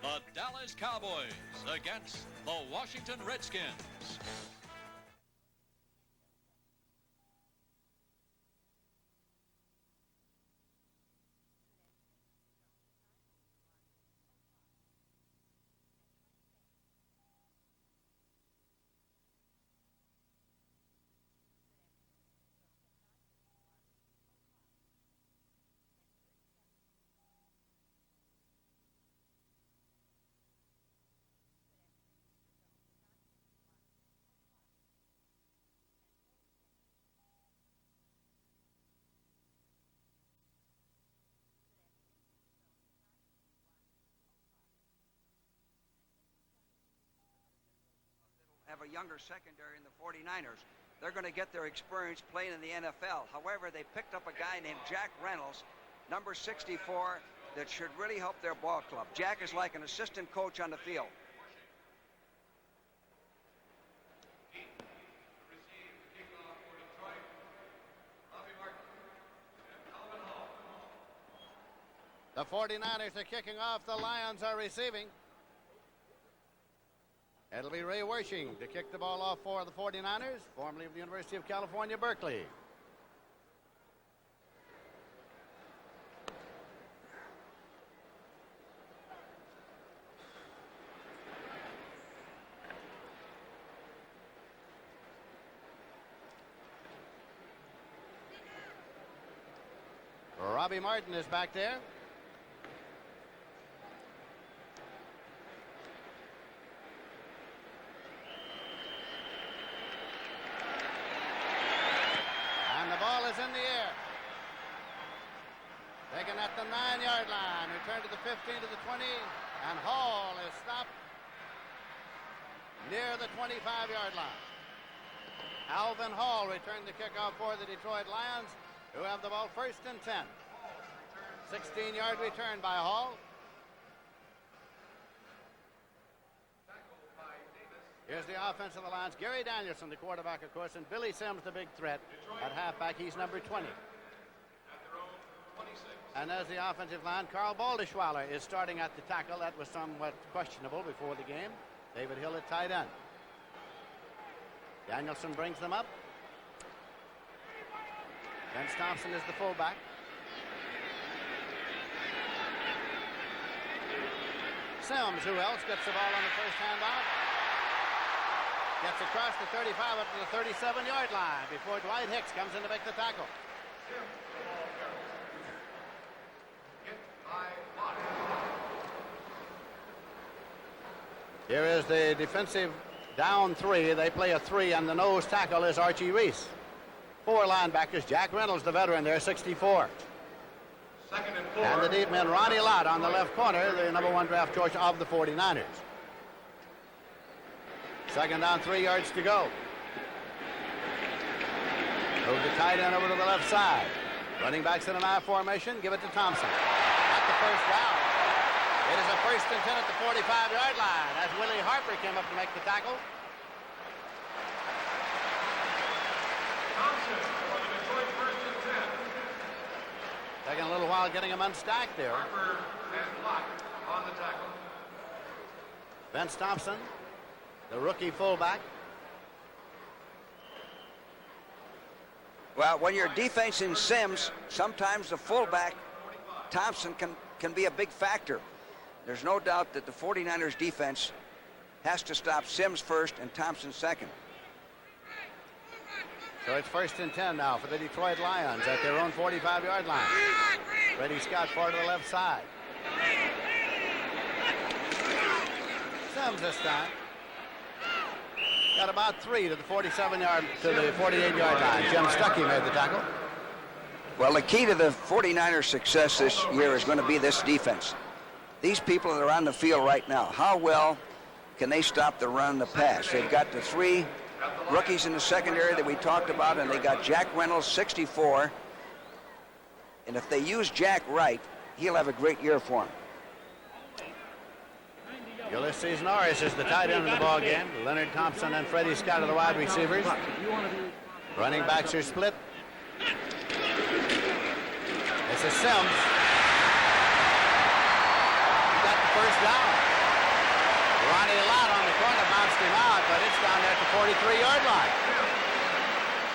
The Dallas Cowboys against the Washington Redskins. Have a younger secondary in the 49ers. They're going to get their experience playing in the NFL. However, they picked up a guy named Jack Reynolds, number 64, that should really help their ball club. Jack is like an assistant coach on the field. The 49ers are kicking off. The Lions are receiving. It'll be Ray Wersching to kick the ball off for the 49ers, formerly of the University of California, Berkeley. Robbie Martin is back there. In the air. Taken at the 9-yard line. Returned to the 15, to the 20. And Hall is stopped near the 25-yard line. Alvin Hall returned the kickoff for the Detroit Lions, who have the ball first and 10. 16-yard return by Hall. Here's the offense of the Lions. Gary Danielson, the quarterback, of course, and Billy Sims, the big threat. At halfback, he's number 20. And as the offensive line, Carl Baldischwaller is starting at the tackle. That was somewhat questionable before the game. David Hill at tight end. Danielson brings them up. Vince Thompson is the fullback. Sims, who else, gets the ball on the first handoff. Gets across the 35 up to the 37-yard line before Dwight Hicks comes in to make the tackle. Here is the defensive down three. They play a three, and the nose tackle is Archie Reese. 4 linebackers. Jack Reynolds, the veteran, there, 64. Second and 4. And the deep man, Ronnie Lott, on the left corner, the number 1 draft choice of the 49ers. Second down, 3 yards to go. Move the tight end over to the left side. Running backs in an I formation. Give it to Thompson. At the first down. It is a first and 10 at the 45-yard line as Willie Harper came up to make the tackle. Thompson for the Detroit first and 10. Taking a little while getting him unstacked there. Harper and Lott on the tackle. Vince Thompson, the rookie fullback. Well, when you're defensing Sims, sometimes the fullback, Thompson, can be a big factor. There's no doubt that the 49ers defense has to stop Sims first and Thompson second. So it's first and 10 now for the Detroit Lions at their own 45-yard line. Freddie Scott far to the left side. Sims this time. Got about 3 to the 47-yard, to the 48-yard line. Jim Stuckey made the tackle. Well, the key to the 49ers' success this year is going to be this defense. These people that are on the field right now, how well can they stop the run, the pass? They've got the 3 rookies in the secondary that we talked about, and they got Jack Reynolds, 64. And if they use Jack right, he'll have a great year for him. Ulysses Norris is the tight end of the ball game. Leonard Thompson and Freddie Scott are the wide receivers. Running backs are split. This is Sims. He got the first down. Ronnie Lott on the corner bounced him out, but it's down there at the 43-yard line.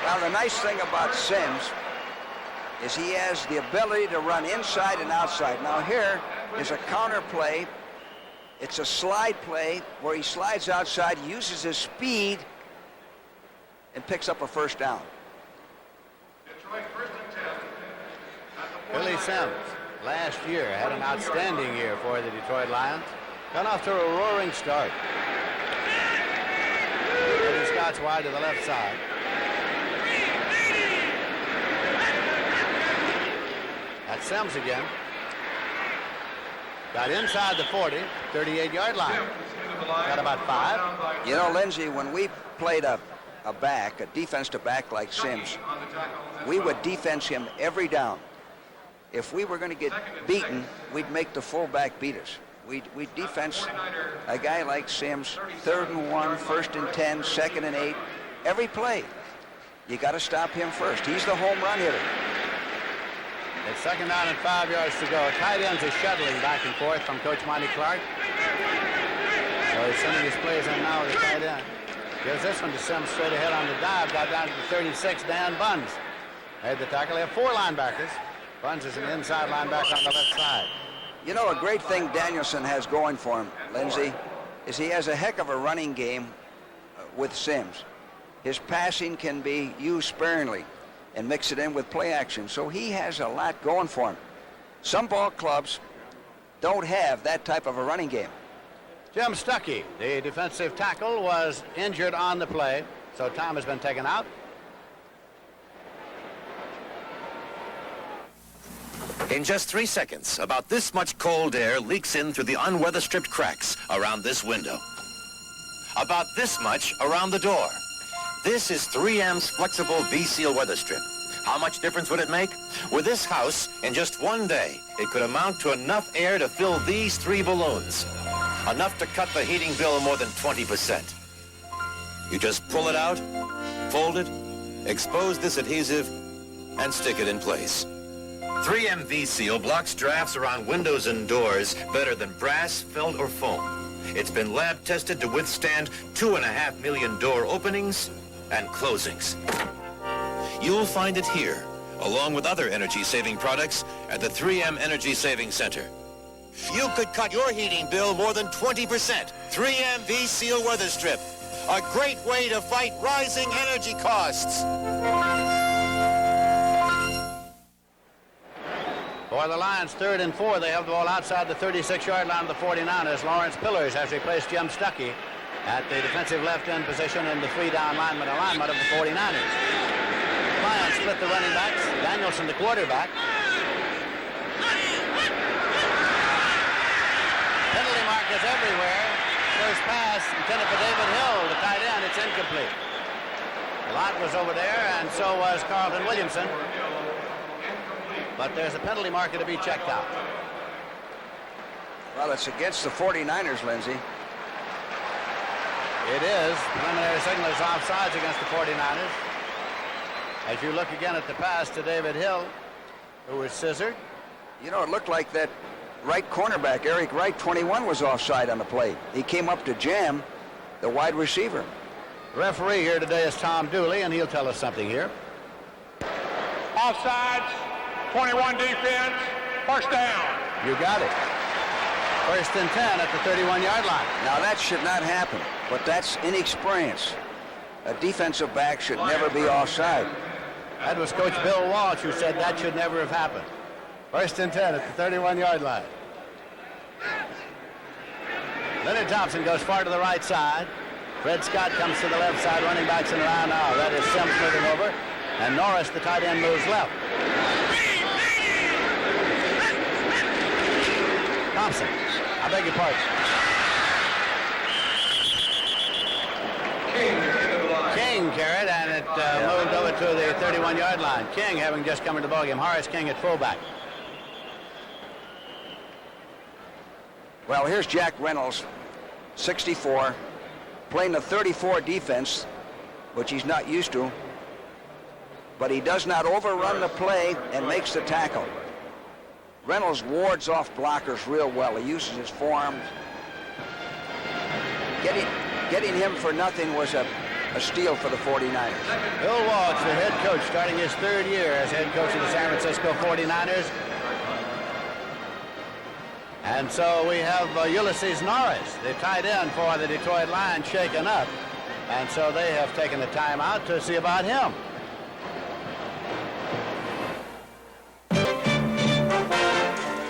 Well, the nice thing about Sims is he has the ability to run inside and outside. Now here is a counter play. It's a slide play where he slides outside, uses his speed, and picks up a first down. Detroit first and 10. At the Billy 49. Sims last year had an outstanding year for the Detroit Lions. Got off to a roaring start. Eddie Scott's wide to the left side. That's Sims again. Got inside the 40, 38-yard line. Got about 5. You know, Lindsey, when we played a defensive back like Sims, we would defense him every down. If we were going to get beaten, we'd make the fullback beat us. We'd defense a guy like Sims, 3rd and 1, 1st and 10, 2nd and 8, every play. You got to stop him first. He's the home run hitter. It's 2nd down and 5 yards to go. Tight ends are shuttling back and forth from Coach Monty Clark. So he's sending his plays in now with the tight end. Gives this one to Sims straight ahead on the dive. Got down to the 36, Dan Buns. Made the tackle. They have 4 linebackers. Buns is an inside linebacker on the left side. You know, a great thing Danielson has going for him, Lindsey, is he has a heck of a running game with Sims. His passing can be used sparingly and mix it in with play action. So he has a lot going for him. Some ball clubs don't have that type of a running game. Jim Stuckey, the defensive tackle, was injured on the play, so time has been taken out. In just 3 seconds, about this much cold air leaks in through the unweather-stripped cracks around this window. About this much around the door. This is 3M's flexible V-Seal weather strip. How much difference would it make? With this house, in just one day, it could amount to enough air to fill these 3 balloons. Enough to cut the heating bill more than 20%. You just pull it out, fold it, expose this adhesive, and stick it in place. 3M V-Seal blocks drafts around windows and doors better than brass, felt, or foam. It's been lab tested to withstand 2.5 million door openings and closings. You'll find it here, along with other energy-saving products at the 3M Energy Saving Center. You could cut your heating bill more than 20%. 3M V-Seal Weather Strip, a great way to fight rising energy costs. For the Lions, 3rd and 4, they have the ball outside the 36-yard line of the 49ers. Lawrence Pillars has replaced Jim Stuckey at the defensive left end position in the 3-down lineman alignment of the 49ers. Lions split the running backs. Danielson, the quarterback. Penalty markers everywhere. First pass intended for David Hill, the tight end. It's incomplete. Lott was over there, and so was Carlton Williamson. But there's a penalty marker to be checked out. Well, it's against the 49ers, Lindsey. It is. Preliminary signal is offsides against the 49ers. As you look again at the pass to David Hill, who was scissored. You know, it looked like that right cornerback, Eric Wright, 21, was offside on the play. He came up to jam the wide receiver. The referee here today is Tom Dooley, and he'll tell us something here. Offsides, 21 defense, first down. You got it. 1st and 10 at the 31-yard line. Now, that should not happen, but that's inexperience. A defensive back should never be offside. That was Coach Bill Walsh who said that should never have happened. 1st and 10 at the 31-yard line. Leonard Thompson goes far to the right side. Fred Scott comes to the left side, running backs in around now. That is Sims moving over. And Norris, the tight end, moves left. Thompson, I beg your pardon. King carried, and it moved over to the 31-yard line. King having just come into the ballgame. Horace King at fullback. Well, here's Jack Reynolds, 64, playing the 34 defense, which he's not used to. But he does not overrun the play and makes the tackle. Reynolds wards off blockers real well. He uses his forearms. Getting him for nothing was a steal for the 49ers. Bill Walsh, the head coach, starting his third year as head coach of the San Francisco 49ers. And so we have Ulysses Norris, the tight end for the Detroit Lions, shaken up. And so they have taken a timeout to see about him.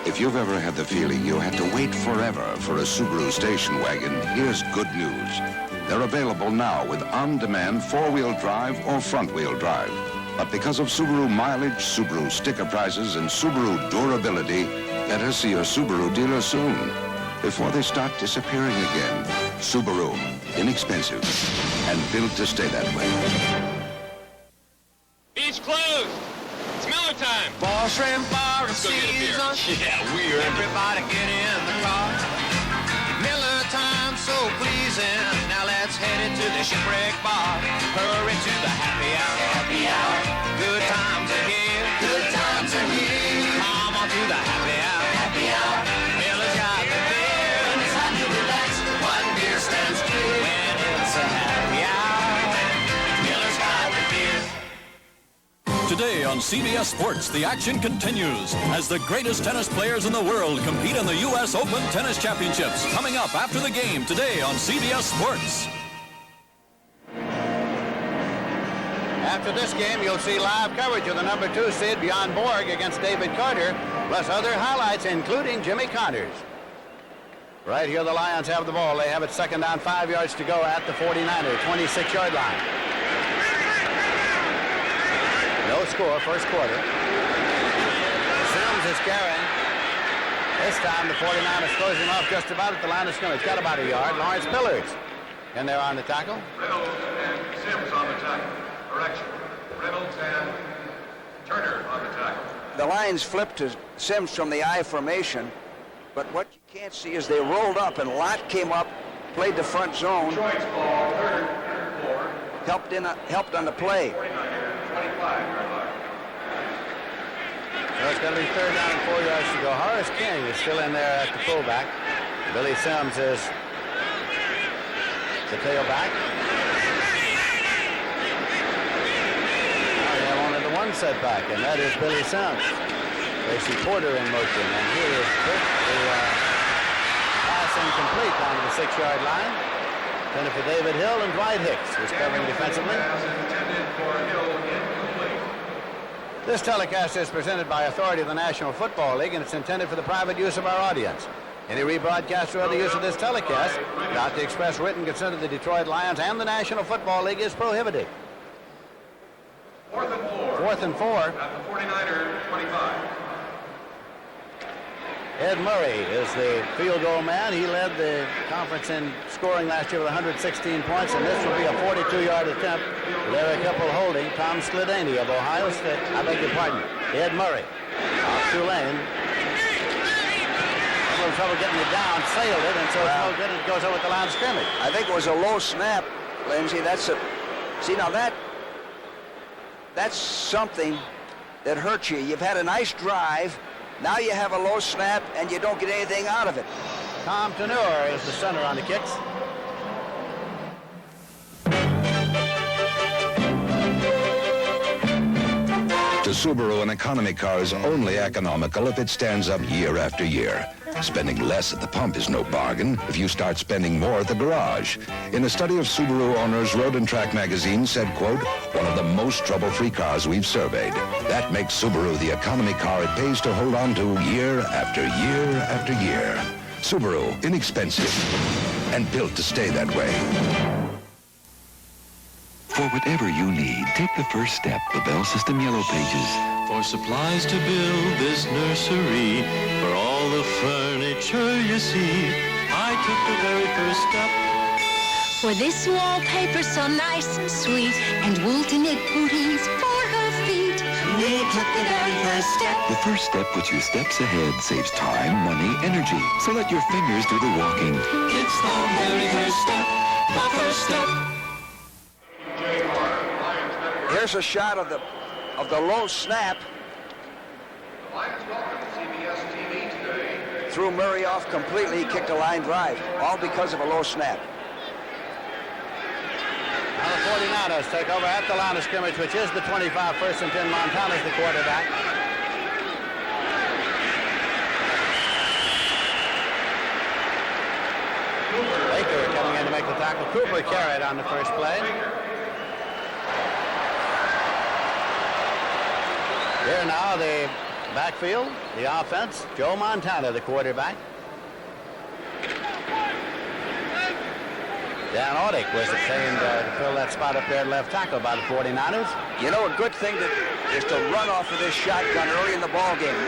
If you've ever had the feeling you had to wait forever for a Subaru station wagon, here's good news. They're available now with on-demand four-wheel drive or front-wheel drive. But because of Subaru mileage, Subaru sticker prices, and Subaru durability, better see a Subaru dealer soon before they start disappearing again. Subaru, inexpensive and built to stay that way. Beach closed. It's Miller time. Bar shrimp bar of Let's go get a beer. season. Yeah, weird. Everybody get in the car. Miller time so pleasing. Now let's head it to the shipwreck bar. Hurry to the happy hour. Happy hour. Good times are here. Good times are here. Come on to the happy hour. Happy hour. Miller's got the beer. When it's time to relax, one beer stands clear. When it's a happy hour, Miller's got the beer. Today on CBS Sports, the action continues as the greatest tennis players in the world compete in the U.S. Open Tennis Championships. Coming up after the game today on CBS Sports. After this game, you'll see live coverage of the number 2 seed Bjorn Borg against David Carter, plus other highlights, including Jimmy Connors. Right here, the Lions have the ball. They have it second down, 5 yards to go at the 49er, 26-yard line. No score, first quarter. Sims is carrying. This time, the 49ers throws him off just about at the line of scrimmage. Got about a yard. Lawrence Pillars in there on the tackle. Reynolds and Sims on the tackle. Correction. Reynolds and Turner on the tackle. The Lions flipped to Sims from the I formation, but what you can't see is they rolled up and Lott came up, played the front zone, Choice ball, third floor. helped on the play. 25-yard line. So it's going to be third down and 4 yards to go. Horace King is still in there at the fullback. Billy Sims is the tailback. Now we have only the one setback, and that is Billy Sims. Tracy Porter in motion, and here is the pass incomplete down to the 6-yard line. Intended for David Hill, and Dwight Hicks was covering defensively. Pass intended for Hill, incomplete. This telecast is presented by authority of the National Football League, and it's intended for the private use of our audience. Any rebroadcast or other use of this telecast without the express written consent of the Detroit Lions and the National Football League is prohibited. 4th and 4. 4th and 4. At the 49er 25. Ed Murray is the field goal man. He led the conference in scoring last year with 116 points, and this will be a 42-yard attempt with Eric Hipple holding Tom Skladany of Ohio State. I beg your pardon, Ed Murray of Tulane. A little trouble getting it down, sailed it, and so it's no good. It goes over at the line of scrimmage. I think it was a low snap, Lindsey. See, now that's something that hurts you. You've had a nice drive. Now you have a low snap, and you don't get anything out of it. Tom Tenure is the center on the kicks. To Subaru, an economy car is only economical if it stands up year after year. Spending less at the pump is no bargain if you start spending more at the garage. In a study of Subaru owners, Road and Track magazine said, quote, one of the most trouble-free cars we've surveyed. That makes Subaru the economy car it pays to hold on to year after year after year. Subaru, inexpensive and built to stay that way. For whatever you need, take the first step, the Bell System Yellow Pages. For supplies to build this nursery, for all the furniture you see, I took the very first step. For this wallpaper so nice and sweet, and wool to knit booties for her feet, we took the very first step. The first step puts you steps ahead, saves time, money, energy. So let your fingers do the walking. It's the very first step, the first step. Here's a shot of the low snap. The Lions welcome CBS TV today. Threw Murray off completely. He kicked a line drive, all because of a low snap. 49ers take over at the line of scrimmage, which is the 25, first and 10. Montana's the quarterback. Baker coming in to make the tackle. Cooper carried on the first play. Here now the backfield, the offense. Joe Montana, the quarterback. Dan Audick was obtained to fill that spot up there at left tackle by the 49ers. You know, a good thing is to run off of this shotgun early in the ball game.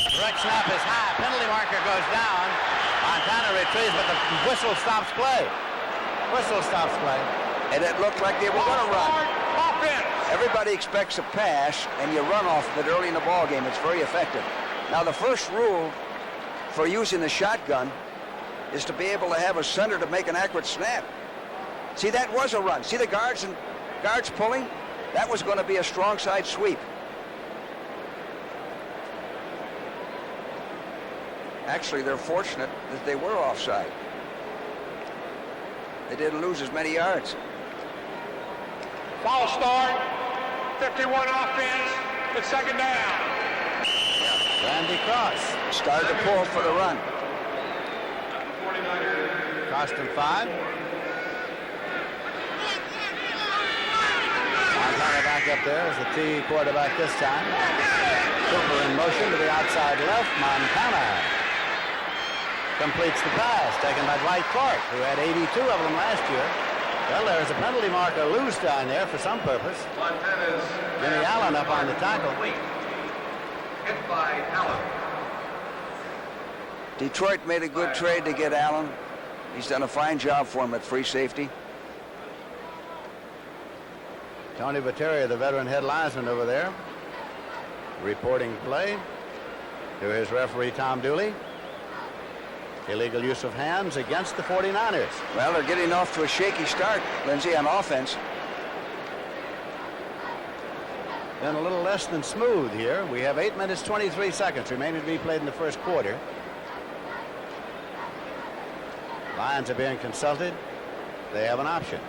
Direct snap is high. Penalty marker goes down. Montana retrieves, but the whistle stops play. Whistle stops play. And it looked like they were going to run. Offense. Everybody expects a pass, and you run off of it early in the ball game. It's very effective. Now, the first rule for using the shotgun is to be able to have a center to make an accurate snap. See, that was a run. See the guards pulling? That was going to be a strong side sweep. Actually, they're fortunate that they were offside. They didn't lose as many yards. False start. 51 offense. It's second down. Randy Cross. Started to pull for the run. Cost him 5. Montana back up there as the T quarterback this time. Cooper in motion to the outside left. Montana completes the pass, taken by Dwight Clark, who had 82 of them last year. Well, there's a penalty marker loose down there for some purpose. Montana's Jimmy Allen up on the tackle. Hit by Allen. Detroit made a good trade to get Allen. He's done a fine job for him at free safety. Tony Bateria, the veteran head linesman over there, reporting play to his referee, Tom Dooley. Illegal use of hands against the 49ers. Well, they're getting off to a shaky start, Lindsay, on offense. Been a little less than smooth here. We have 8 minutes, 23 seconds remaining to be played in the first quarter. Lions are being consulted. They have an option.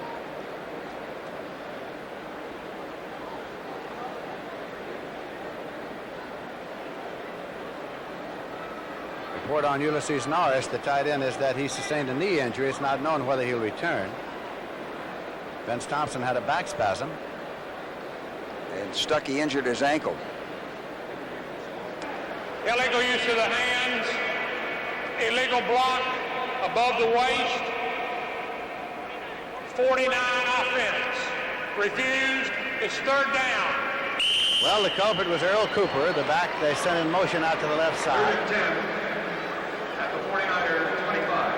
Report on Ulysses Norris, the tight end, is that he sustained a knee injury. It's not known whether he'll return. Vince Thompson had a back spasm. And Stuckey injured his ankle. Illegal use of the hands. Illegal block above the waist. 49 offense. Refused. It's third down. Well, the culprit was Earl Cooper. The back they sent in motion out to the left side. Third and 10 at the 49er 25.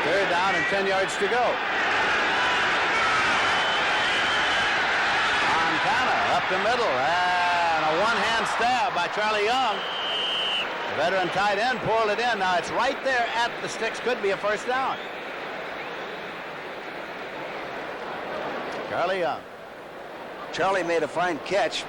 Third down and 10 yards to go. Montana up the middle, and a one-hand stab by Charlie Young. The veteran tight end pulled it in. Now it's right there at the sticks. Could be a first down. Charlie Young. Charlie made a fine catch.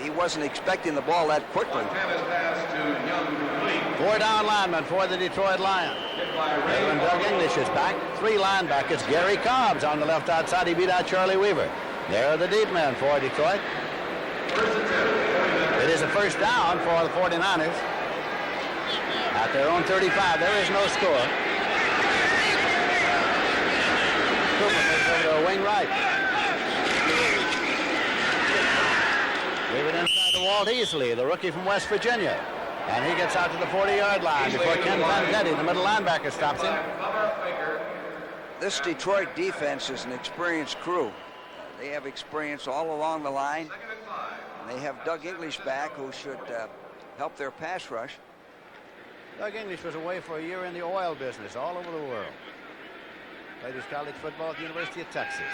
He wasn't expecting the ball that quickly. Montana's pass to Young complete. 4 down linemen for the Detroit Lions. Veteran Doug English is back. 3 linebackers. Gary Cobbs on the left outside. He beat out Charlie Weaver. There are the deep men for Detroit. It is a first down for the 49ers. At their own 35. There is no score. Cooper moves over to a wing right. Leave it inside to Walt Easley, the rookie from West Virginia. And he gets out to the 40-yard line before Ken Fantetti, the middle linebacker, stops him. This Detroit defense is an experienced crew. They have experience all along the line. And they have Doug English back, who should help their pass rush. Doug English was away for a year in the oil business all over the world. Played his college football at the University of Texas.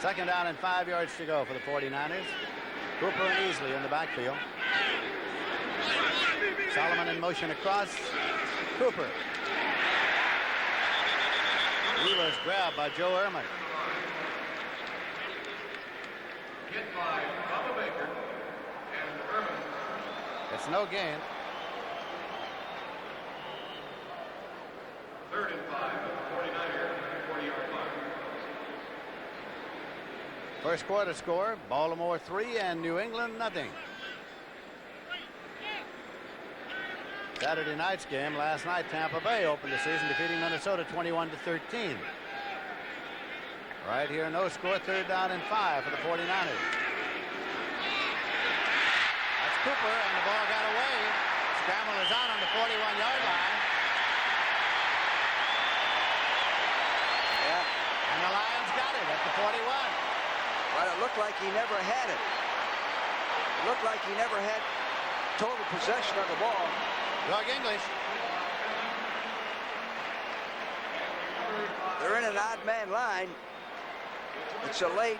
Second down and 5 yards to go for the 49ers. Cooper and Easley in the backfield. Solomon in motion across. Cooper. He was grabbed by Joe Ehrman. Hit by Bubba Baker and Ehrman. It's no gain. Third and 5 at the 49er 40-yard line. First quarter score, Baltimore 3 and New England nothing. Saturday night's game last night, Tampa Bay opened the season defeating Minnesota 21-13. Right here, no score, 3rd down and 5 for the 49ers. That's Cooper, and the ball got away. Scramble is on the 41-yard line. Yeah. And the Lions got it at the 41. But it looked like he never had it. It looked like he never had total possession of the ball. Doug English. They're in an odd man line. It's a late.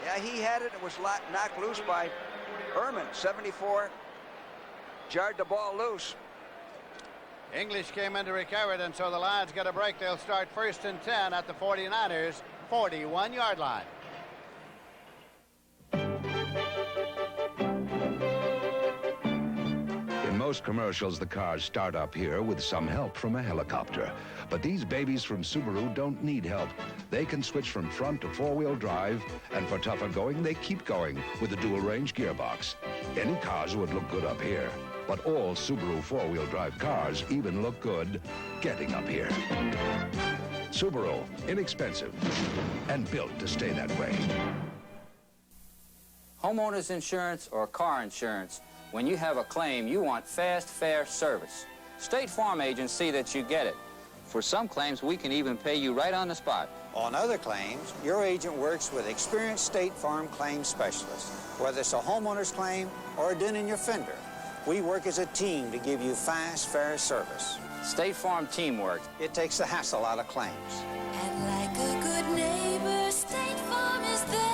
Yeah, he had it. It was knocked loose by Herman. 74. Jarred the ball loose. English came in to recover it, and so the Lions get a break. They'll start 1st and 10 at the 49ers' 41-yard line. In most commercials, the cars start up here with some help from a helicopter. But these babies from Subaru don't need help. They can switch from front to four-wheel drive, and for tougher going, they keep going with the dual-range gearbox. Any cars would look good up here, but all Subaru four-wheel drive cars even look good getting up here. Subaru, inexpensive and built to stay that way. Homeowners insurance or car insurance, when you have a claim, you want fast, fair service. State Farm agents see that you get it. For some claims, we can even pay you right on the spot. On other claims, your agent works with experienced State Farm claim specialists. Whether it's a homeowner's claim or a dent in your fender, we work as a team to give you fast, fair service. State Farm teamwork. It takes the hassle out of claims. And like a good neighbor, State Farm is there.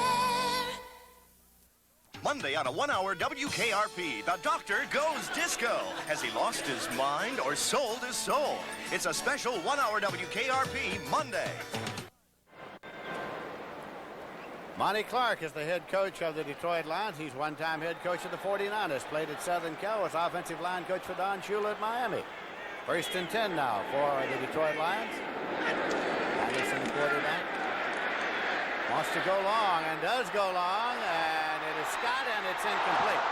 Monday on a 1-hour WKRP, the doctor goes disco. Has he lost his mind or sold his soul? It's a special 1-hour WKRP Monday. Monty Clark is the head coach of the Detroit Lions. He's one-time head coach of the 49ers. Played at Southern Cal, was offensive line coach for Don Shula at Miami. 1st and 10 now for the Detroit Lions. Anderson, the quarterback. Wants to go long and does go long, and it is Scott, and it's incomplete.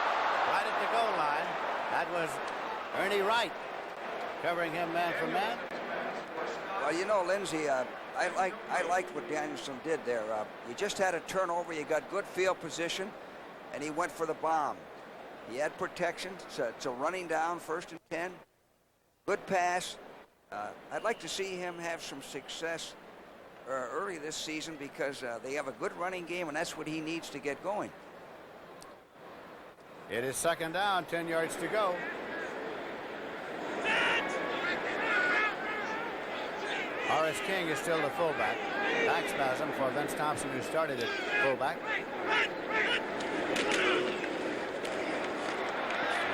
Right at the goal line. That was Ernie Wright covering him man for man. Well, you know, Lindsey, I liked what Danielson did there. You just had a turnover. You got good field position, and he went for the bomb. He had protection. It's a running down 1st and 10. Good pass. I'd like to see him have some success early this season because they have a good running game, and that's what he needs to get going. It is 2nd down, 10 yards to go. Horace King is still the fullback. Back spasm for Vince Thompson, who started at fullback.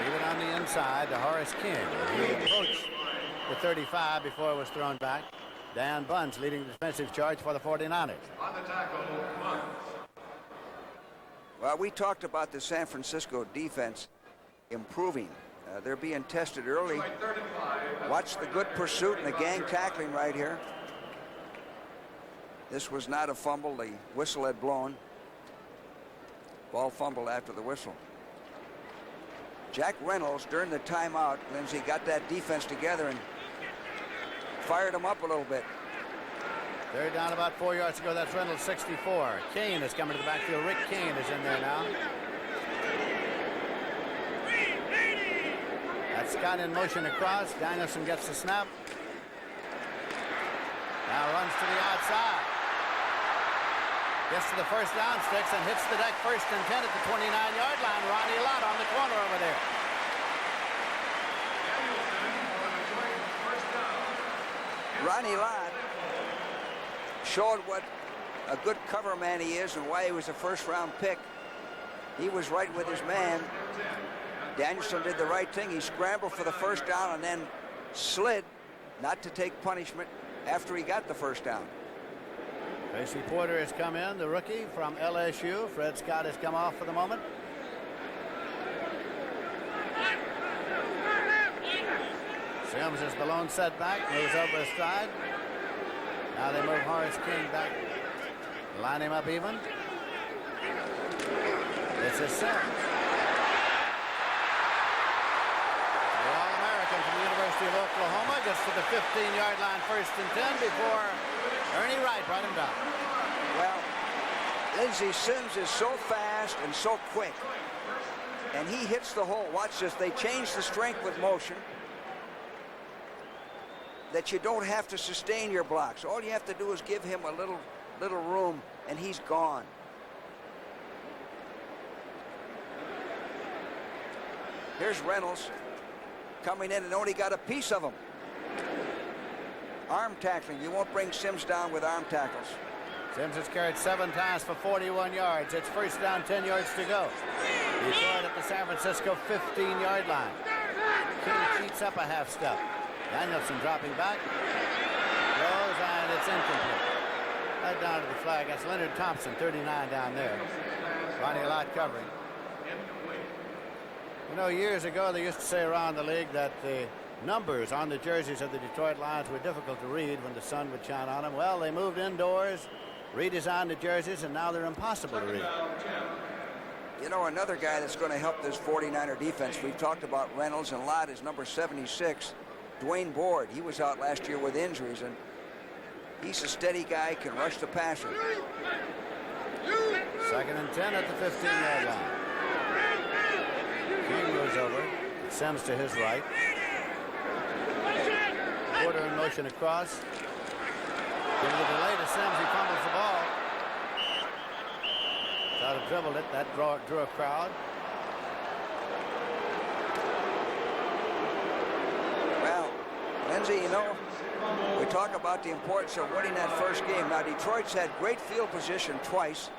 Leave it on the inside to Horace King. He approached the 35 before it was thrown back. Dan Bunce leading the defensive charge for the 49ers. On the tackle, Bunce. Well, we talked about the San Francisco defense improving. They're being tested early. Watch the good pursuit and the gang tackling right here. This was not a fumble. The whistle had blown. Ball fumbled after the whistle. Jack Reynolds, during the timeout, Lindsey, got that defense together and fired them up a little bit. 3rd down, about 4 yards to go. That's Reynolds, 64. Kane is coming to the backfield. Rick Kane is in there now. That's Scott in motion across. Danielson gets the snap. Now runs to the outside. Gets to the 1st down sticks and hits the deck 1st and 10 at the 29-yard line. Ronnie Lott on the corner over there. Ronnie Lott showed what a good cover man he is and why he was a 1st-round pick. He was right with his man. Danielson did the right thing. He scrambled for the 1st down and then slid, not to take punishment, after he got the 1st down. Tracy Porter has come in, the rookie from LSU. Fred Scott has come off for the moment. Sims is the lone setback, moves over his stride. Now they move Horace King back, line him up even. This is Sims. The All-American from the University of Oklahoma gets to the 15-yard line, 1st and 10, before Ernie Wright brought him down. Well, Lindsey Sims is so fast and so quick, and he hits the hole. Watch this. They change the strength with motion that you don't have to sustain your blocks. All you have to do is give him a little room, and he's gone. Here's Reynolds coming in and only got a piece of him. Arm tackling. You won't bring Sims down with arm tackles. Sims has carried 7 times for 41 yards. It's 1st down, 10 yards to go. He threw it at the San Francisco 15-yard line. King cheats up a half step. Danielson dropping back. Goes, and it's incomplete. Right down to the flag. That's Leonard Thompson, 39 down there. Ronnie Lott covering. You know, years ago, they used to say around the league that the numbers on the jerseys of the Detroit Lions were difficult to read when the sun would shine on them. Well, they moved indoors, redesigned the jerseys, and now they're impossible to read. You know, another guy that's going to help this 49er defense, we've talked about Reynolds, and Lott is number 76. Dwayne Board, he was out last year with injuries, and he's a steady guy, can rush the passer. 2nd and 10 at the 15-yard line. King goes over. Sims to his right. Porter in motion across. Give the delay to Sims. He fumbles the ball. Thought he dribbled it. That drew a crowd. Well, Lindsey, you know, we talk about the importance of winning that first game. Now, Detroit's had great field position twice,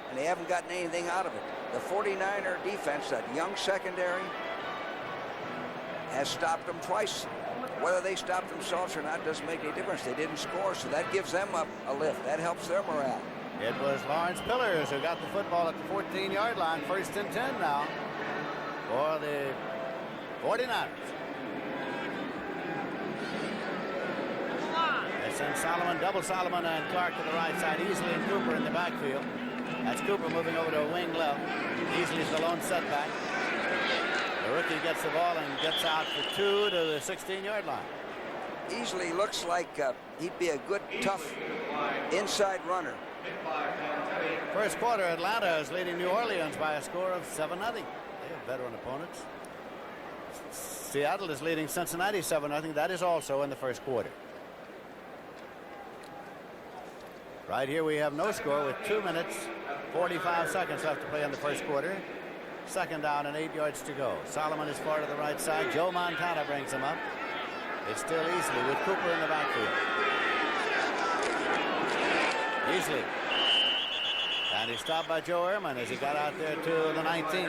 and they haven't gotten anything out of it. The 49er defense, that young secondary, has stopped them twice. Whether they stopped themselves or not doesn't make any difference. They didn't score, so that gives them a lift. That helps their morale. It was Lawrence Pillars who got the football at the 14-yard line. 1st and 10 now for the 49ers. They send Solomon, double Solomon and Clark to the right side. Easley and Cooper in the backfield. That's Cooper moving over to a wing left. Easley's the lone setback. The rookie gets the ball and gets out for 2 to the 16-yard line. Easley looks like he'd be a good, tough inside runner. First quarter, Atlanta is leading New Orleans by a score of 7-0. They have veteran opponents. Seattle is leading Cincinnati 7-0. That is also in the first quarter. Right here we have no score with 2 minutes, 45 seconds left to play in the first quarter. 2nd down and 8 yards to go. Solomon is far to the right side. Joe Montana brings him up. It's still Easley with Cooper in the backfield. Easley. And he's stopped by Joe Ehrman as he got out there to the 19.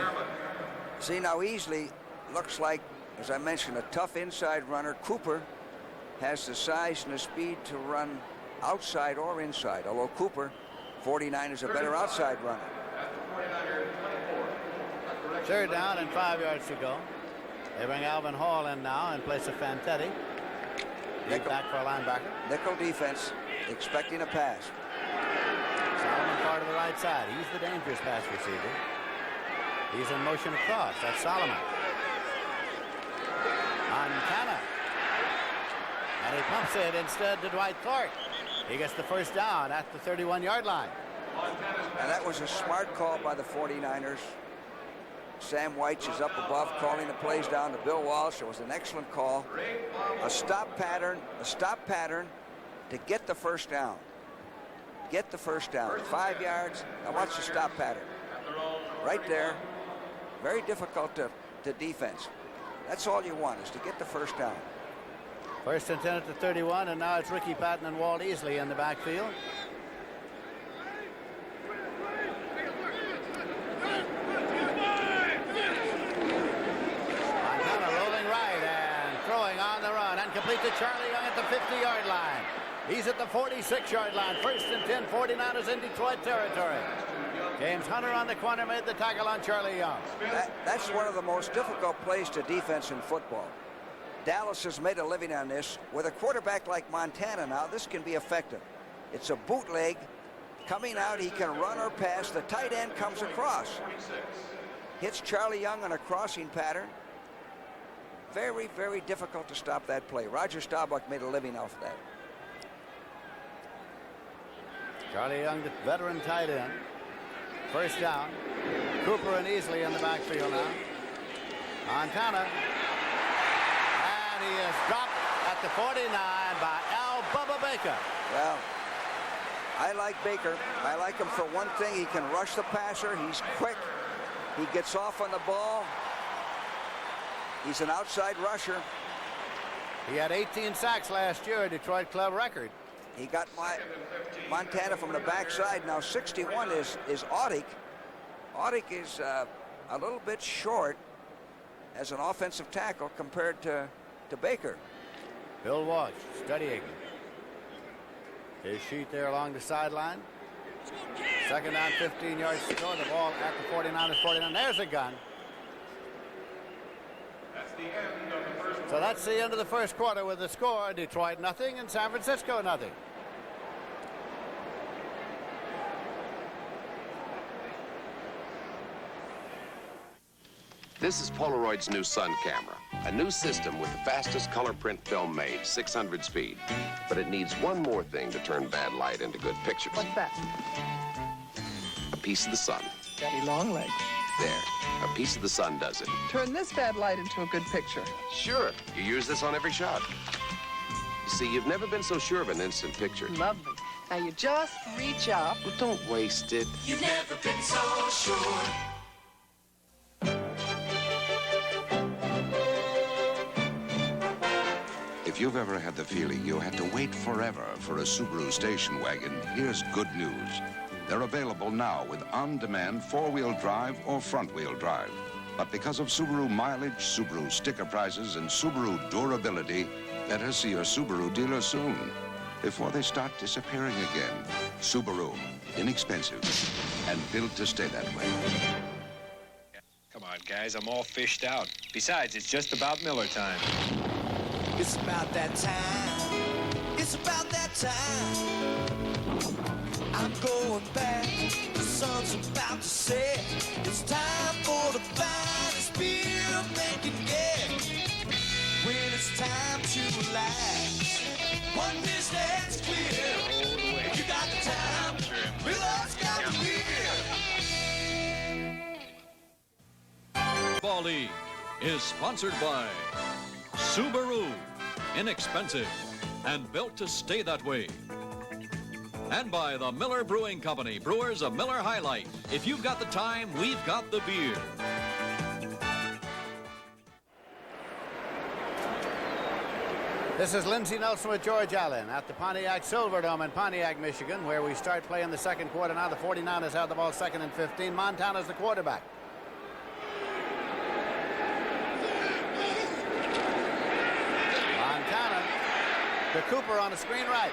See, now Easley looks like, as I mentioned, a tough inside runner. Cooper has the size and the speed to run outside or inside, although Cooper, 49, is a better outside runner. 3rd down and 5 yards to go. They bring Alvin Hall in now in place of Fantetti. He's back for a linebacker. Nickel defense, expecting a pass. Solomon far to the right side. He's the dangerous pass receiver. He's in motion across. That's Solomon. Montana. And he pumps it instead to Dwight Clark. He gets the 1st down at the 31-yard line. And that was a smart call by the 49ers. Sam Weitz is up above calling the plays down to Bill Walsh. It was an excellent call. A stop pattern to get the 1st down. Get the 1st down. 5 yards. Now watch the stop pattern. Right there. Very difficult to defense. That's all you want, is to get the 1st down. 1st and 10 at the 31, and now it's Ricky Patton and Walt Easley in the backfield. Montana rolling right and throwing on the run and complete to Charlie Young at the 50-yard line. He's at the 46-yard line. 1st and 10, 49ers in Detroit territory. James Hunter on the corner made the tackle on Charlie Young. That's one of the most difficult plays to defense in football. Dallas has made a living on this. With a quarterback like Montana now, this can be effective. It's a bootleg Coming out, he can run or pass. The tight end comes across. Hits Charlie Young on a crossing pattern. Very, very difficult to stop that play. Roger Staubach made a living off of that. Charlie Young, the veteran tight end. First down. Cooper and Easley in the backfield now. Montana. And he is dropped at the 49 by Al Bubba Baker. Well, I like Baker. I like him for one thing. He can rush the passer. He's quick. He gets off on the ball. He's an outside rusher. He had 18 sacks last year, a Detroit club record. He got Montana from the backside. Now 61 is Audick. Audick is a little bit short as an offensive tackle compared to Baker. Bill Walsh studying his sheet there along the sideline. Second down, 15 yards to go. The ball at the 49ers. There's a gun. So that's the end of the first quarter with the score: Detroit nothing and San Francisco nothing. This is Polaroid's new Sun camera, a new system with the fastest color print film made, 600 speed. But it needs one more thing to turn bad light into good pictures. What's that? A piece of the sun. Daddy long legs. There, a piece of the sun does it. Turn this bad light into a good picture. Sure, you use this on every shot. You see, you've never been so sure of an instant picture. Lovely. Now you just reach up. Well, don't waste it. You've never been so sure. If you've ever had the feeling you had to wait forever for a Subaru station wagon, here's good news. They're available now with on-demand four-wheel drive or front-wheel drive. But because of Subaru mileage, Subaru sticker prices, and Subaru durability, better see your Subaru dealer soon before they start disappearing again. Subaru, inexpensive and built to stay that way. Come on, guys, I'm all fished out. Besides, it's just about Miller time. It's about that time. It's about that time. I'm going back. The sun's about to set. It's time for the finest beer they can get. When it's time to relax, one dish that's clear. You got the time. Miller's got the beer. Ball League is sponsored by Subaru, inexpensive and built to stay that way. And by the Miller Brewing Company, brewers of Miller High Life. If you've got the time, we've got the beer. This is Lindsey Nelson with George Allen at the Pontiac Silverdome in Pontiac, Michigan, where we start playing the second quarter. Now the 49ers have the ball, 2nd and 15. Montana's the quarterback. Montana to Cooper on the screen right.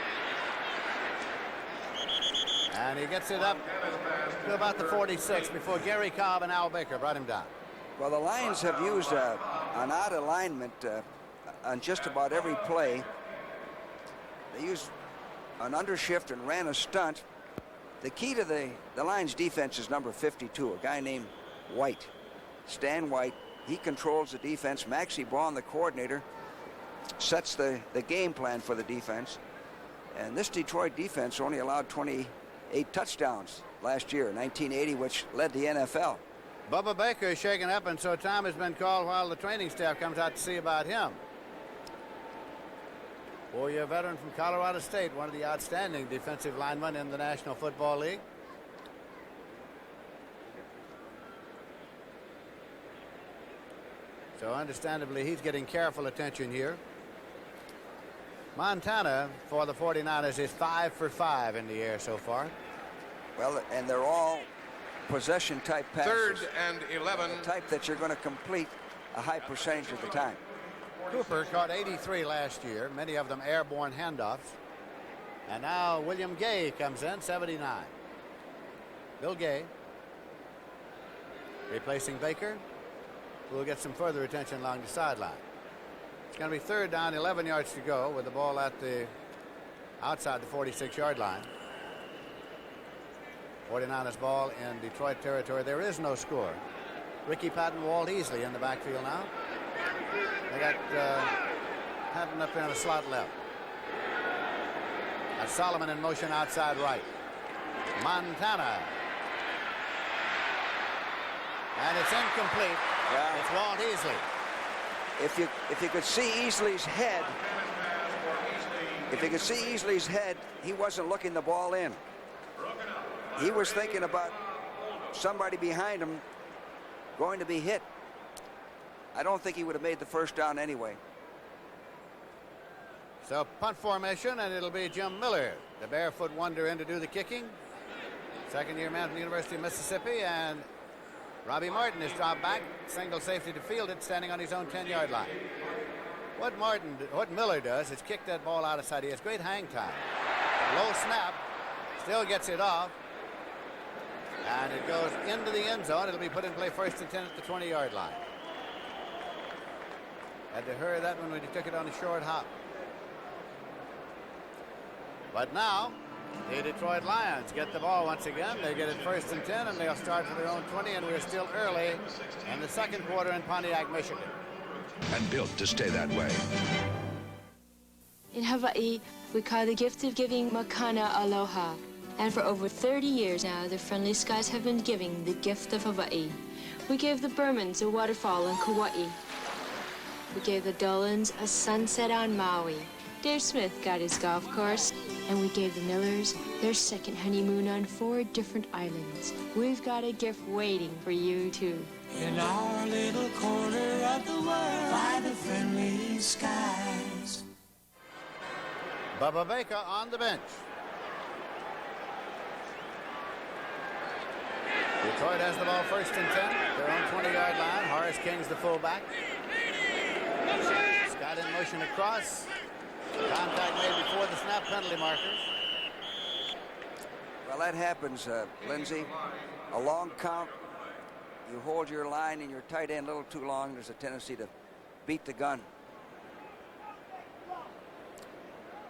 And he gets it up to about the 46 before Gary Cobb and Al Baker brought him down. Well, the Lions have used an odd alignment on just about every play. They used an undershift and ran a stunt. The key to the Lions defense is number 52, a guy named White, Stan White. He controls the defense. Maxie Braun, the coordinator, sets the game plan for the defense. And this Detroit defense only allowed 28 touchdowns last year, 1980, which led the NFL. Bubba Baker is shaken up, and so time has been called while the training staff comes out to see about him. 4-year veteran from Colorado State, one of the outstanding defensive linemen in the National Football League. So understandably, he's getting careful attention here. Montana, for the 49ers, is 5 for 5 in the air so far. Well, and they're all possession-type passes. 3rd and 11. The type that you're going to complete a high percentage of the time. Cooper caught 83 last year, many of them airborne handoffs. And now William Gay comes in, 79. Bill Gay replacing Baker, who will get some further attention along the sideline. It's going to be 3rd down, 11 yards to go with the ball at the outside the 46-yard line. 49ers ball in Detroit territory. There is no score. Ricky Patton, Walt Easley in the backfield now. They got Patton up there in the slot left. That's Solomon in motion outside right. Montana. And it's incomplete. Yeah. It's Walt Easley. If you could see Easley's head, he wasn't looking the ball in. He was thinking about somebody behind him going to be hit. I don't think he would have made the first down anyway. So punt formation, and it'll be Jim Miller, the barefoot wonder, in to do the kicking. Second-year man from the University of Mississippi, and Robbie Martin is dropped back, single safety to field it, standing on his own 10-yard line. What Miller does is kick that ball out of sight. He has great hang time. Low snap, still gets it off, and it goes into the end zone. It'll be put in play first and 10 at the 20-yard line. Had to hurry that one when he took it on a short hop. But now, the Detroit Lions get the ball once again. They get it first and 10, and they'll start for their own 20, and we're still early in the second quarter in Pontiac, Michigan. And built to stay that way. In Hawaii, we call the gift of giving Makana Aloha. And for over 30 years now, the Friendly Skies have been giving the gift of Hawaii. We gave the Burmans a waterfall on Kauai. We gave the Dolans a sunset on Maui. Dave Smith got his golf course, and we gave the Millers their second honeymoon on 4 different islands. We've got a gift waiting for you, too. In our little corner of the world, by the Friendly Skies. Bubba Baker on the bench. Detroit has the ball first and 10, their own 20-yard line. Horace King's the fullback. Scott in motion across. Contact made before the snap, penalty markers. Well, that happens, Lindsey. A long count. You hold your line and your tight end a little too long. There's a tendency to beat the gun.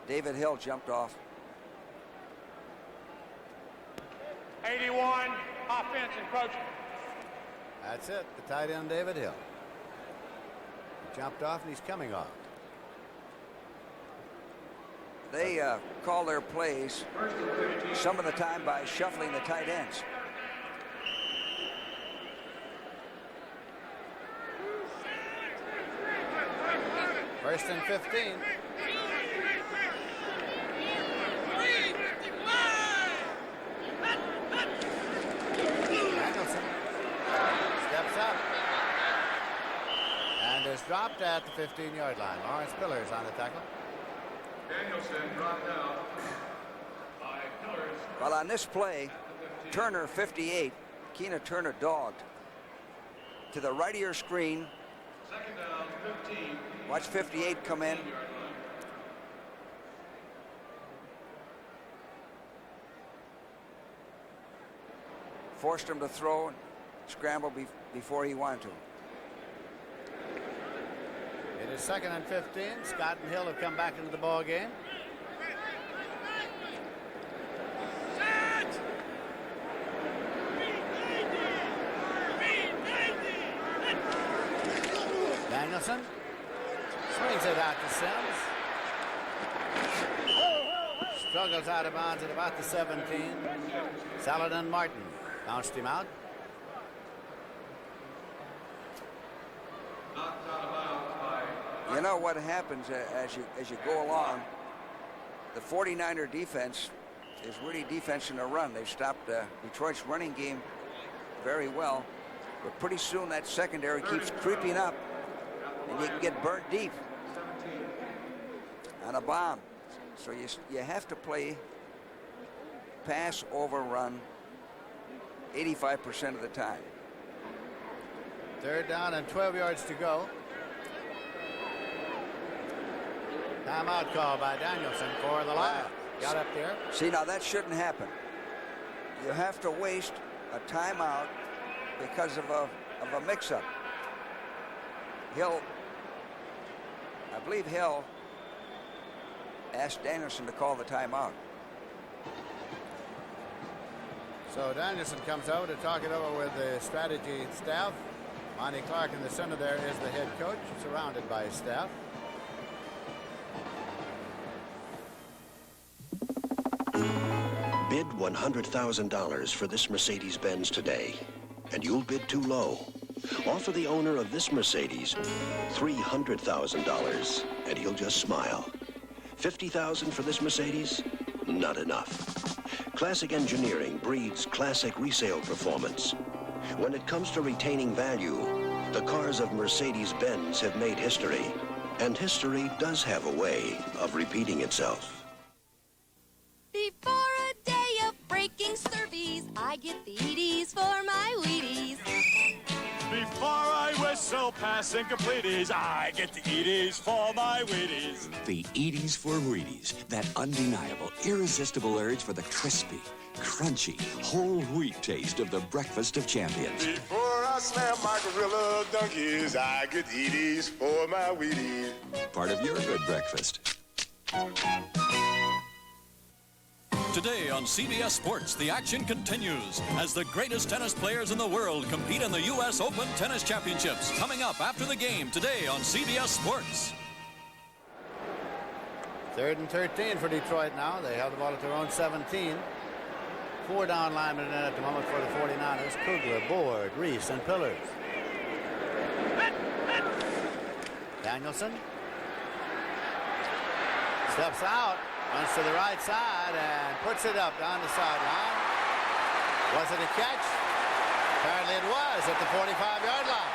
David Hill jumped off. 81, offense encroaching. That's it, the tight end, David Hill. He jumped off, and he's coming off. They call their plays some of the time by shuffling the tight ends. First and 15. Danielson steps up and is dropped at the 15-yard line. Lawrence Pillars on the tackle. Danielson dropped down by Pillars. Well, on this play, Turner, 58, Keena Turner dogged to the right of your screen. Second down, 15. Watch 58 come in. Forced him to throw and scramble before he wanted to. It is second and 15. Scott and Hill have come back into the ball game. Danielson swings it out to Sims. Struggles out of bounds at about the 17. Saladin Martin bounced him out. You know what happens as you go along, the 49er defense is really defense in a run. They've stopped Detroit's running game very well, but pretty soon that secondary keeps creeping up and you can get burnt deep on a bomb. So you have to play pass over run 85% of the time. Third down and 12 yards to go. Timeout call by Danielson for the Lions. Got up there. See, now that shouldn't happen. You have to waste a timeout because of a mix-up. Hill, I believe Hill asked Danielson to call the timeout. So Danielson comes over to talk it over with the strategy staff. Monty Clark in the center there is the head coach, surrounded by his staff. Bid $100,000 for this Mercedes-Benz today, and you'll bid too low. Offer the owner of this Mercedes $300,000, and he'll just smile. $50,000 for this Mercedes? Not enough. Classic engineering breeds classic resale performance. When it comes to retaining value, the cars of Mercedes-Benz have made history, and history does have a way of repeating itself. Before a day of breaking surveys, I get the Edie's for my Wheaties. Before I whistle passing completies, I get the Edie's for my Wheaties. The Edie's for Wheaties, that undeniable, irresistible urge for the crispy, crunchy, whole wheat taste of the breakfast of champions. Before I slam my gorilla donkeys, I get the Edie's for my Wheaties. Part of your good breakfast. Today on CBS Sports, the action continues as the greatest tennis players in the world compete in the U.S. Open Tennis Championships. Coming up after the game today on CBS Sports. 3rd and 13 for Detroit now. They have the ball at their own 17. 4 down linemen in at the moment for the 49ers. Kugler, Board, Reese, and Pillars. Danielson steps out. Runs to the right side and puts it up down the sideline. Was it a catch? Apparently it was at the 45-yard line.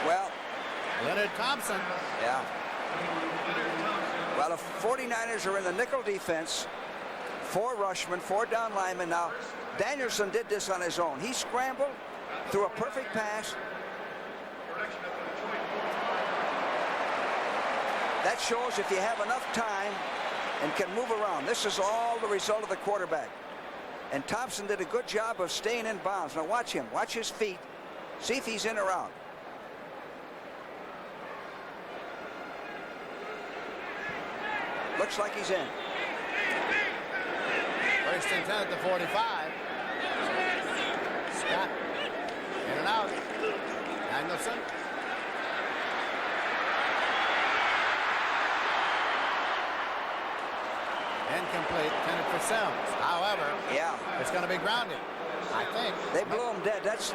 Well, Leonard Thompson. Yeah. Well, the 49ers are in the nickel defense. 4 rushmen, 4 down linemen. Now, Danielson did this on his own. He scrambled, threw a perfect pass. That shows if you have enough time and can move around. This is all the result of the quarterback. And Thompson did a good job of staying in bounds. Now watch him. Watch his feet. See if he's in or out. Looks like he's in. 1st and 10 at the 45. Scott. In and out. Danielson. Incomplete, intended for Sims. However, it's going to be grounded, I think. They blew him dead. That's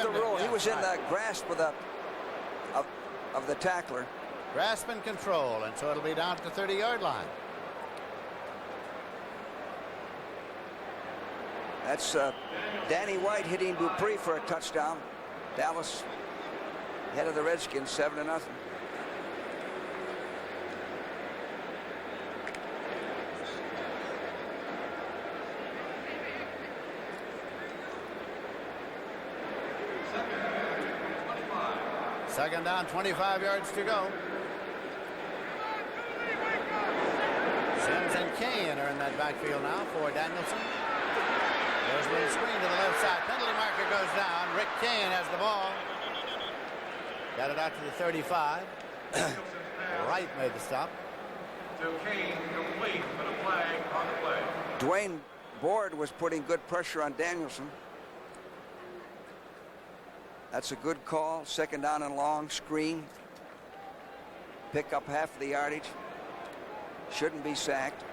the rule. He was in the grasp of the tackler. Grasp and control, and so it'll be down at the 30-yard line. That's Danny White hitting Dupree for a touchdown. Dallas ahead of the Redskins 7-0. Second down, 25 yards to go. Sims and Kane are in that backfield now for Danielson. There's a little screen to the left side. Penalty marker goes down. Rick Kane has the ball. Got it out to the 35. Wright made the stop. To Kane, complete, but a flag on the play. Dwayne Board was putting good pressure on Danielson. That's a good call. 2nd down and long, screen. Pick up half of the yardage. Shouldn't be sacked.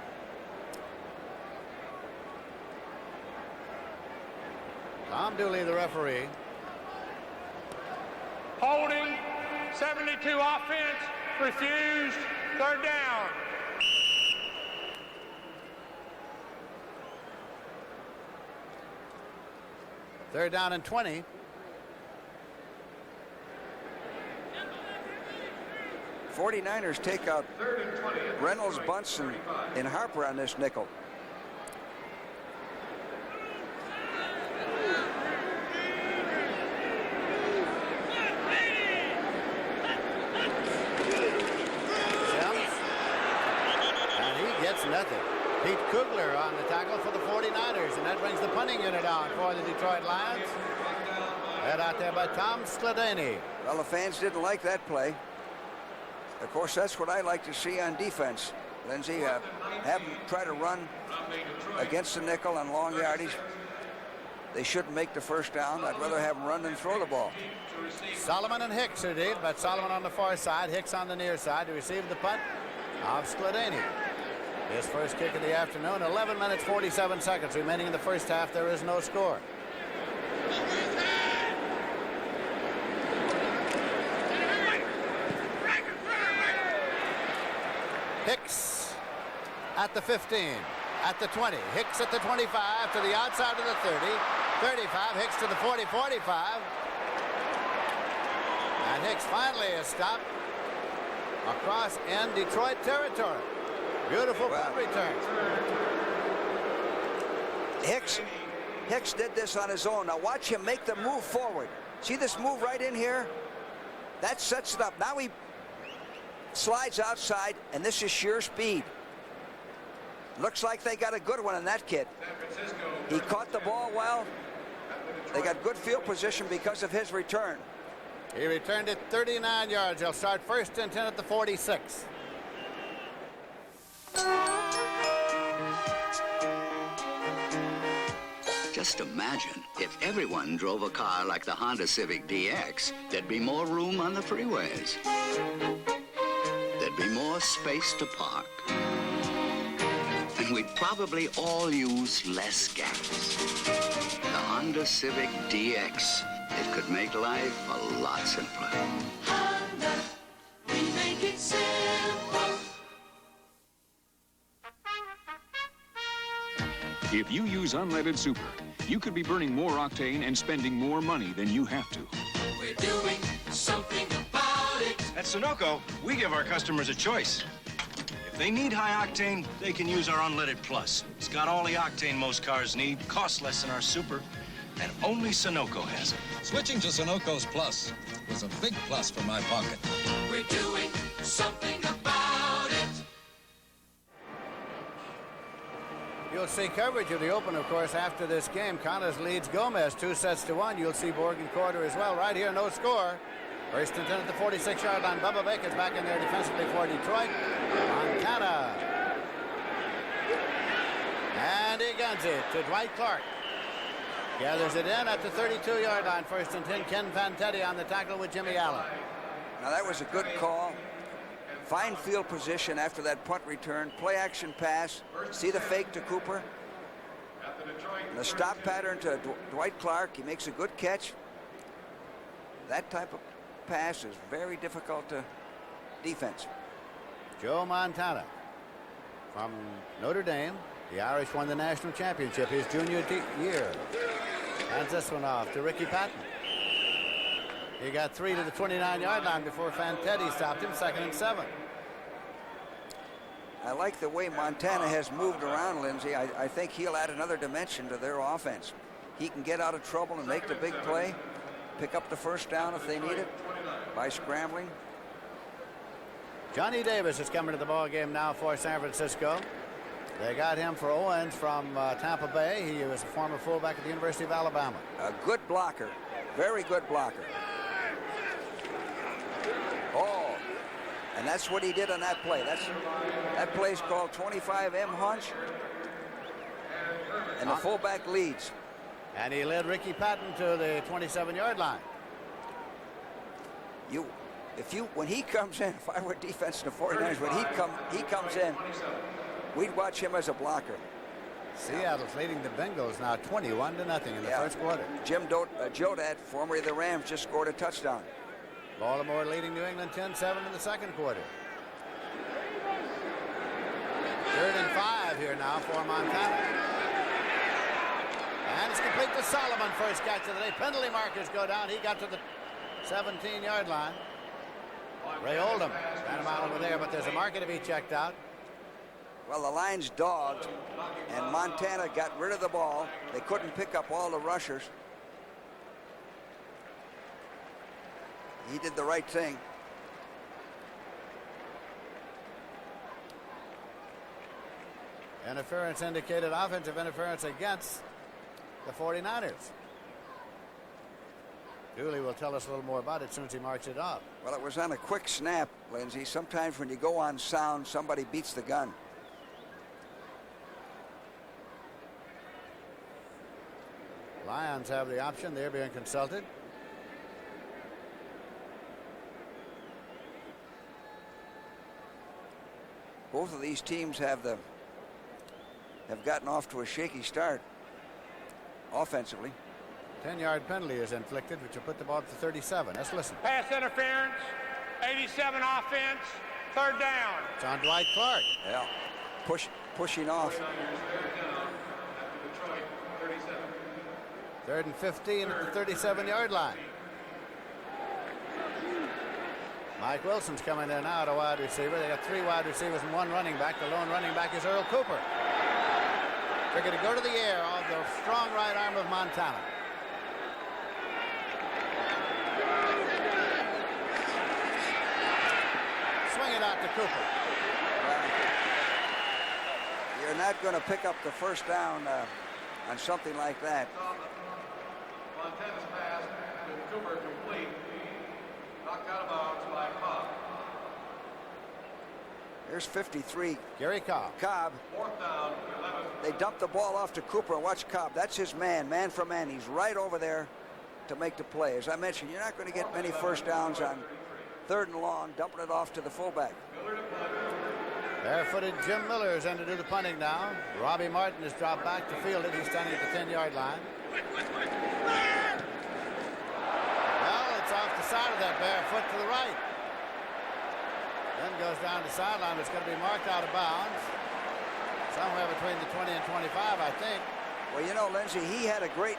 Tom Dooley, the referee. Holding, 72 offense, refused, 3rd down. Third down and 20. '49ers take out Reynolds, Bunsen, and Harper on this nickel. And he gets nothing. Pete Kugler on the tackle for the 49ers, and that brings the punting unit on for the Detroit Lions. Led out there by Tom Skladany. Well, the fans didn't like that play. Of course, that's what I like to see on defense. Lindsay. Have them try to run against the nickel on long yardage. They shouldn't make the first down. I'd rather have them run than throw the ball. Solomon and Hicks are deep, but Solomon on the far side, Hicks on the near side to receive the punt of Skladany. His first kick of the afternoon, 11 minutes, 47 seconds remaining in the first half. There is no score. Hicks at the 15, at the 20, Hicks at the 25, to the outside of the 30, 35, Hicks to the 40, 45. And Hicks finally is stopped across in Detroit territory. Beautiful punt return. Hicks did this on his own. Now watch him make the move forward. See this move right in here? That sets it up. Now he slides outside, and this is sheer speed. Looks like they got a good one on that kid. He caught the ball well. They got good field position because of his return. He returned it 39 yards. He'll start first and 10 at the 46. Just imagine if everyone drove a car like the Honda Civic DX, there'd be more room on the freeways. There'd be more space to park. And we'd probably all use less gas. The Honda Civic DX. It could make life a lot simpler. Honda, we make it simple. If you use unleaded super, you could be burning more octane and spending more money than you have to. We're doing something about it. At Sunoco, we give our customers a choice. If they need high octane, they can use our Unleaded Plus. It's got all the octane most cars need, costs less than our super, and only Sunoco has it. Switching to Sunoco's Plus was a big plus for my pocket. We're doing something about it. You'll see coverage of the open, of course, after this game. Connors leads Gomez 2-1. You'll see Morgan Corder as well. Right here, no score. First and 10 at the 46-yard line. Bubba Baker's back in there defensively for Detroit. Montana. And he guns it to Dwight Clark. Gathers it in at the 32-yard line. First and 10, Ken Fantetti on the tackle with Jimmy Allen. Now that was a good call. Fine field position after that punt return. Play action pass. See the fake to Cooper. And the stop pattern to Dwight Clark. He makes a good catch. That type of pass is very difficult to defense. Joe Montana from Notre Dame. The Irish won the national championship his junior year. Hands this one off to Ricky Patton. He got 3 to the 29-yard line before Fantetti stopped him. 2nd and 7. I like the way Montana has moved around, Lindsay. I think he'll add another dimension to their offense. He can get out of trouble and make the big play, pick up the first down if they need it by scrambling. Johnny Davis is coming to the ball game now for San Francisco. They got him for Owens from Tampa Bay. He was a former fullback at the University of Alabama. A good blocker, very good blocker. Oh, and that's what he did on that play. That play's called 25M hunch, and the fullback leads. And he led Ricky Patton to the 27-yard line. When he comes in, if I were defense in the 49ers, when he comes in, we'd watch him as a blocker. Seattle's leading the Bengals now 21-0 in the first quarter. Jim Jodat, formerly of the Rams, just scored a touchdown. Baltimore leading New England 10-7 in the second quarter. 3rd and 5 here now for Montana. And it's complete to Solomon. First catch of the day. Penalty markers go down. He got to the 17-yard line. Ray Oldham ran him out over there, but there's a marker to be checked out. Well, the line's dogged, and Montana got rid of the ball. They couldn't pick up all the rushers. He did the right thing. Interference indicated, offensive interference against the 49ers. Dooley will tell us a little more about it as soon as he marks it off. Well, it was on a quick snap, Lindsay. Sometimes when you go on sound, somebody beats the gun. Lions have the option. They're being consulted. Both of these teams have gotten off to a shaky start offensively. 10-yard penalty is inflicted, which will put the ball up to 37. Let's listen. Pass interference, 87 offense, 3rd down. It's on Dwight Clark. Yeah, pushing off. 3rd and 15 at the 37-yard line. Mike Wilson's coming in now, a wide receiver. They got 3 wide receivers and 1 running back. The lone running back is Earl Cooper. They're going to go to the air off the strong right arm of Montana. Swing it out to Cooper. You're not going to pick up the first down on something like that. Montana's pass with Cooper complete. Knocked out of bounds by Cobb. Here's 53. Gary Cobb. 4th down, 11. They dumped the ball off to Cooper. Watch Cobb. That's his man for man. He's right over there to make the play. As I mentioned, you're not going to get many first downs on 3rd and long, dumping it off to the fullback. Barefooted Jim Miller is in to do the punting now. Robbie Martin has dropped back to field it. He's standing at the 10-yard line. Well, it's off the side of that barefoot to the right. Then goes down the sideline. It's going to be marked out of bounds. Somewhere between the 20 and 25, I think. Well, you know, Lindsay,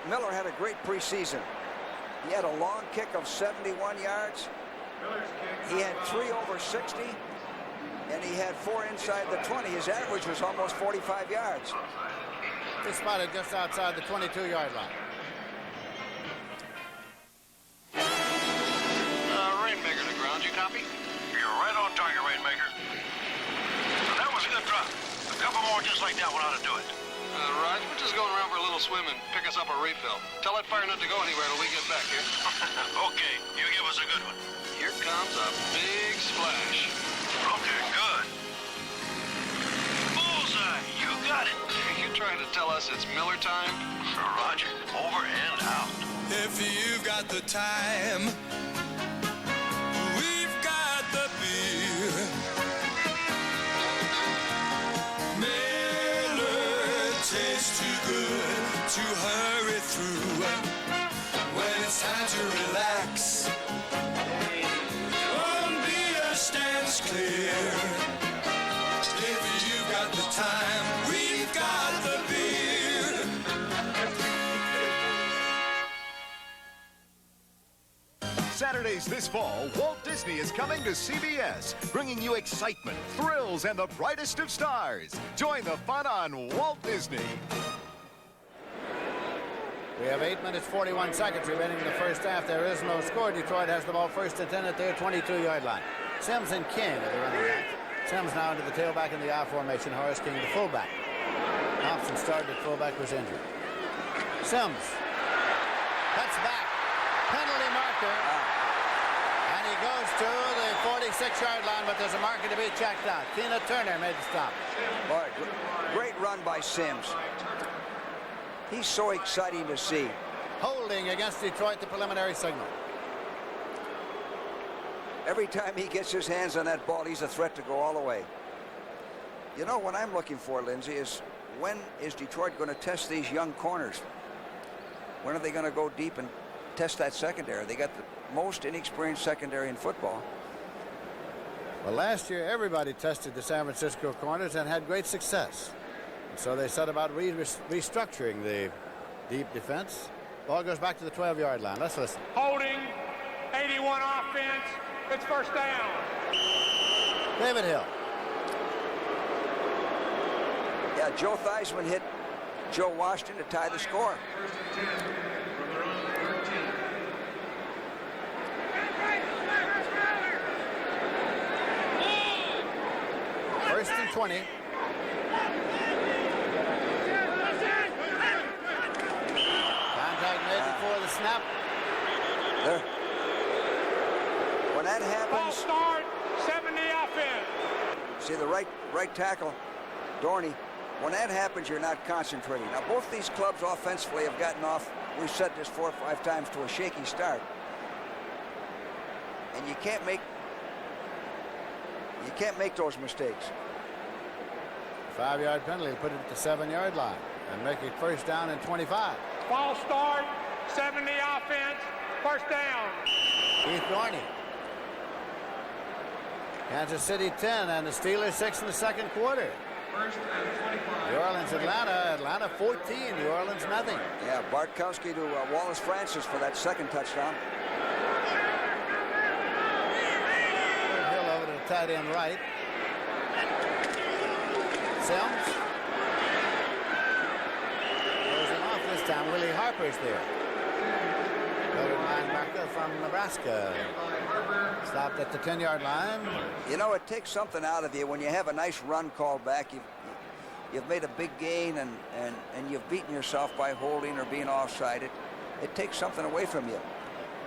Miller had a great preseason. He had a long kick of 71 yards. He had 3 over 60. And he had 4 inside the 20. His average was almost 45 yards. He's spotted just outside the 22-yard line. Rainmaker to ground, you copy? You're right on target, Rainmaker. That was a good drop. A couple more just like that one ought to do it. Raj, we're just going around for a little swim and pick us up a refill. Tell that fire not to go anywhere till we get back here. Okay, you give us a good one. Here comes a big splash. Okay, good. Bullseye, you got it. Are you trying to tell us it's Miller time? Roger, over and out. If you've got the time, we've got the beer. Miller tastes too good to hurry through. When it's time to relax, one beer stands clear. If you've got the time, we've got the beer. Saturdays this fall, Walt Disney is coming to CBS, bringing you excitement, thrills, and the brightest of stars. Join the fun on Walt Disney. We have 8 minutes, 41 seconds remaining in the first half. There is no score. Detroit has the ball 1st and 10 at their 22-yard line. Sims and King are the running backs. Sims now into the tailback in the I formation. Horace King the fullback. Thompson started at fullback, was injured. Sims cuts back. Penalty marker. And he goes to the 46-yard line, but there's a marker to be checked out. Tina Turner made the stop. Boy, great run by Sims. He's so exciting to see. Holding against Detroit, the preliminary signal. Every time he gets his hands on that ball, he's a threat to go all the way. You know, what I'm looking for, Lindsay, is when is Detroit going to test these young corners? When are they going to go deep and test that secondary? They got the most inexperienced secondary in football. Well, last year, everybody tested the San Francisco corners and had great success. And so they set about restructuring the deep defense. Ball goes back to the 12-yard line. Let's listen. Holding, 81 offense. It's 1st down. David Hill. Yeah, Joe Theismann hit Joe Washington to tie the score. First and 20. Contact made before the snap. There. When that happens, Ball start, 70 offense. see the right tackle, Dorney. When that happens, you're not concentrating. Now, both these clubs offensively have gotten off, we've said this 4 or 5 times, to a shaky start. And you can't make those mistakes. 5-yard penalty to put it at the 7-yard line and make it first down and 25. Ball start, 70 offense, first down. Keith Dorney. Kansas City 10 and the Steelers 6 in the second quarter. First and 25. New Orleans, Atlanta 14, New Orleans nothing. Yeah, Bartkowski to Wallace Francis for that second touchdown. Hill over to the tight end right. Sims. Throws him off this time. Willie Harper's there. Another linebacker from Nebraska. Stopped at the 10-yard line. You know, it takes something out of you when you have a nice run called back. You've made a big gain and you've beaten yourself by holding or being offside. It takes something away from you.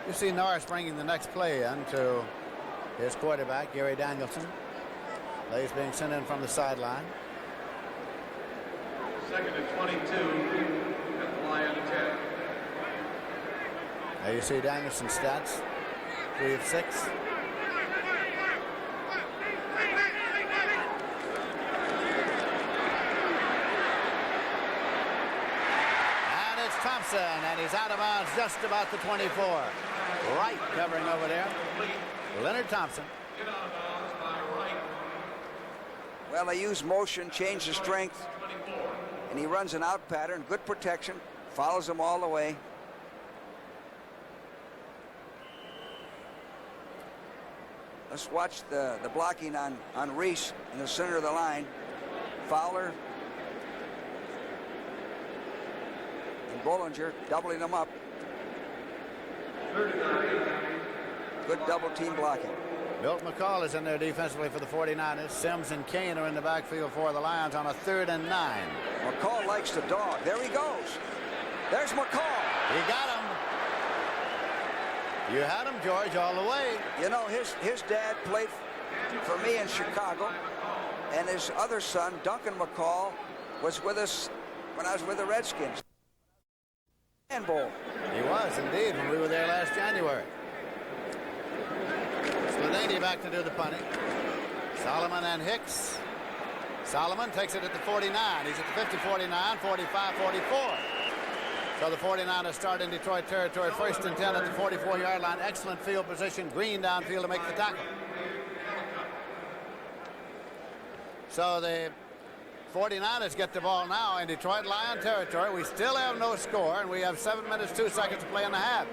You see Norris bringing the next play in to his quarterback, Gary Danielson. Plays being sent in from the sideline. Second and 22 at the Lion 10. There you see Danielson's stats. 3 of 6. And it's Thompson, and he's out of bounds just about the 24. Right covering over there. Leonard Thompson. Well, they use motion, change the strength, and he runs an out pattern. Good protection. Follows them all the way. Let's watch the blocking on Reese in the center of the line. Fowler and Bollinger doubling them up. Good double team blocking. Milt McCall is in there defensively for the 49ers. Sims and Kane are in the backfield for the Lions on a 3rd and 9. McCall likes the dog. There he goes. There's McCall. He got him. You had him, George, all the way. You know, his dad played for me in Chicago, and his other son, Duncan McCall, was with us when I was with the Redskins. And Bowl. He was, indeed, when we were there last January. Slanady back to do the punting. Solomon and Hicks. Solomon takes it at the 49. He's at the 50, 49, 45, 44. So the 49ers start in Detroit territory, 1st and 10 at the 44-yard line. Excellent field position. Green downfield to make the tackle. So the 49ers get the ball now in Detroit Lion territory. We still have no score, and we have 7 minutes, 2 seconds to play in the half.